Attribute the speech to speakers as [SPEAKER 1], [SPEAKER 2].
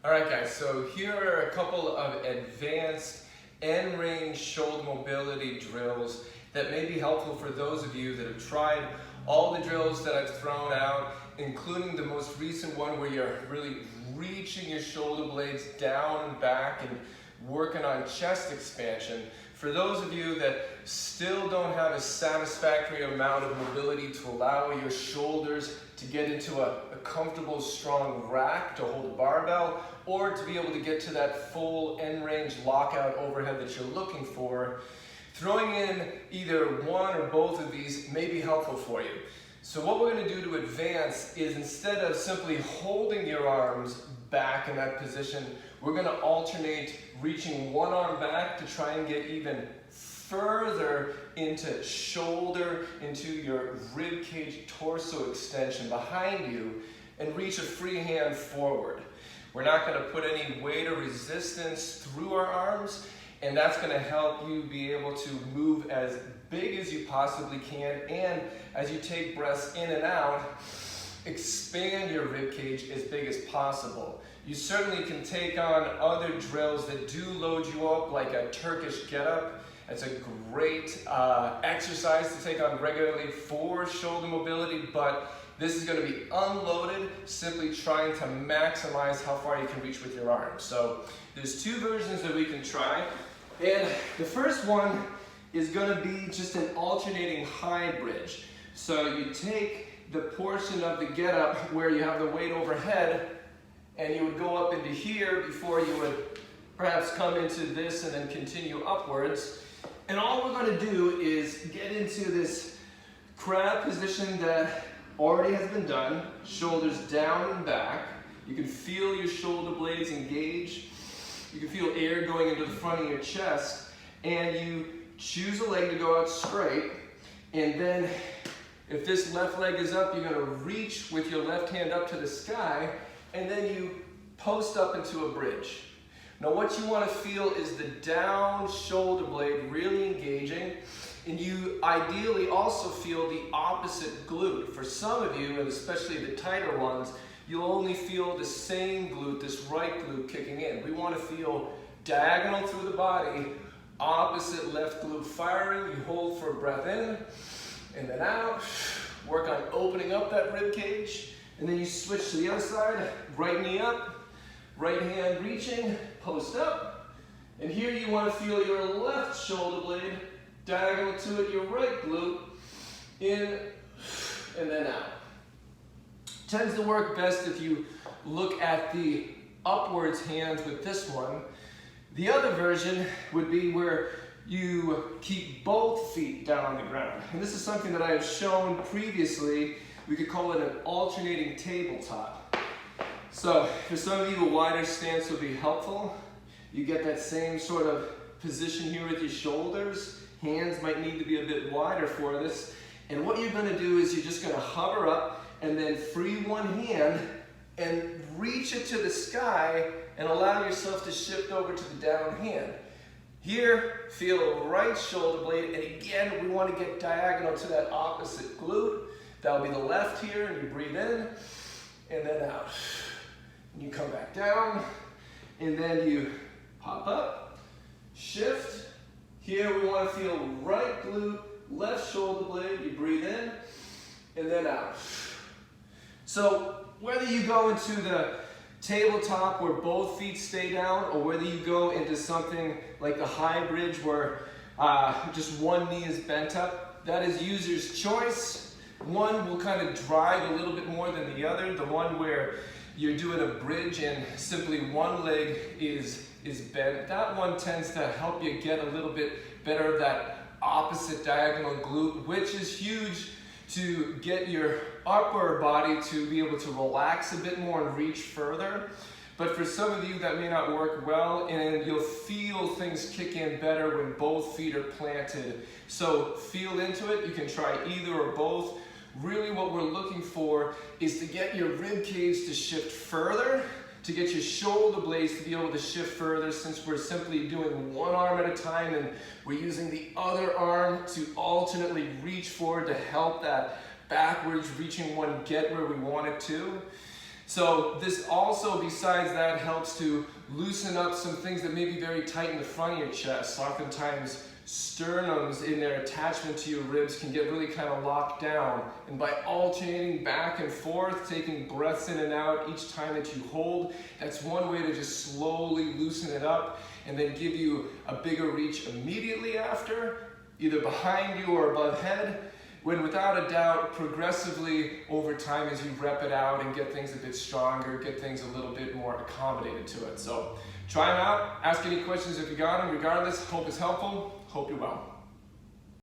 [SPEAKER 1] All right, guys, so here are a couple of advanced end range shoulder mobility drills that may be helpful for those of you that have tried all the drills that I've thrown out, including the most recent one where you're really reaching your shoulder blades down and back and working on chest expansion. For those of you that still don't have a satisfactory amount of mobility to allow your shoulders to get into a comfortable, strong rack to hold a barbell, or to be able to get to that full end range lockout overhead that you're looking for, throwing in either one or both of these may be helpful for you. So what we're going to do to advance is, instead of simply holding your arms back in that position, we're going to alternate reaching one arm back to try and get even further into shoulder, into your rib cage torso extension behind you, and reach a free hand forward. We're not going to put any weight or resistance through our arms, and that's going to help you be able to move as big as you possibly can, and as you take breaths in and out, expand your rib cage as big as possible. You certainly can take on other drills that do load you up, like a Turkish get-up. It's a great exercise to take on regularly for shoulder mobility, but this is going to be unloaded, simply trying to maximize how far you can reach with your arms. So there's two versions that we can try, and the first one is going to be just an alternating high bridge. So you take the portion of the get-up where you have the weight overhead, and you would go up into here before you would perhaps come into this and then continue upwards. And all we're going to do is get into this crab position that already has been done, shoulders down and back. You can feel your shoulder blades engage. You can feel air going into the front of your chest, and you choose a leg to go out straight, and then if this left leg is up, you're going to reach with your left hand up to the sky, and then you post up into a bridge. Now what you want to feel is the down shoulder blade really engaging, and you ideally also feel the opposite glute. For some of you, and especially the tighter ones, you'll only feel the same glute, this right glute kicking in. We want to feel diagonal through the body, opposite left glute firing. You hold for a breath in, and then out. Work on opening up that rib cage. And then you switch to the other side, right knee up, right hand reaching, post up. And here you want to feel your left shoulder blade diagonal to it, your right glute, in and then out. Tends to work best if you look at the upwards hands with this one. The other version would be where you keep both feet down on the ground. And this is something that I have shown previously. We could call it an alternating tabletop. So for some of you, a wider stance would be helpful. You get that same sort of position here with your shoulders. Hands might need to be a bit wider for this. And what you're going to do is you're just going to hover up and then free one hand and reach it to the sky and allow yourself to shift over to the down hand. Here, feel right shoulder blade, and again, we want to get diagonal to that opposite glute. That'll be the left here, and you breathe in, and then out. And you come back down, and then you pop up, shift. Here we want to feel right glute, left shoulder blade, you breathe in, and then out. So whether you go into the tabletop where both feet stay down, or whether you go into something like the high bridge where just one knee is bent up, that is user's choice. One will kind of drive a little bit more than the other. The one where you're doing a bridge and simply one leg is bent, that one tends to help you get a little bit better of that opposite diagonal glute, which is huge to get your upper body to be able to relax a bit more and reach further. But for some of you, that may not work well, and you'll feel things kick in better when both feet are planted. So feel into it. You can try either or both. Really what we're looking for is to get your rib cage to shift further, to get your shoulder blades to be able to shift further, since we're simply doing one arm at a time and we're using the other arm to alternately reach forward to help that backwards reaching one get where we want it to. So this also, besides that, helps to loosen up some things that may be very tight in the front of your chest. Oftentimes, sternums in their attachment to your ribs can get really kind of locked down. And by alternating back and forth, taking breaths in and out each time that you hold, that's one way to just slowly loosen it up and then give you a bigger reach immediately after, either behind you or above head, when without a doubt, progressively over time as you rep it out and get things a bit stronger, get things a little bit more accommodated to it. So try them out, ask any questions if you got them. Regardless, hope it's helpful, hope you're well.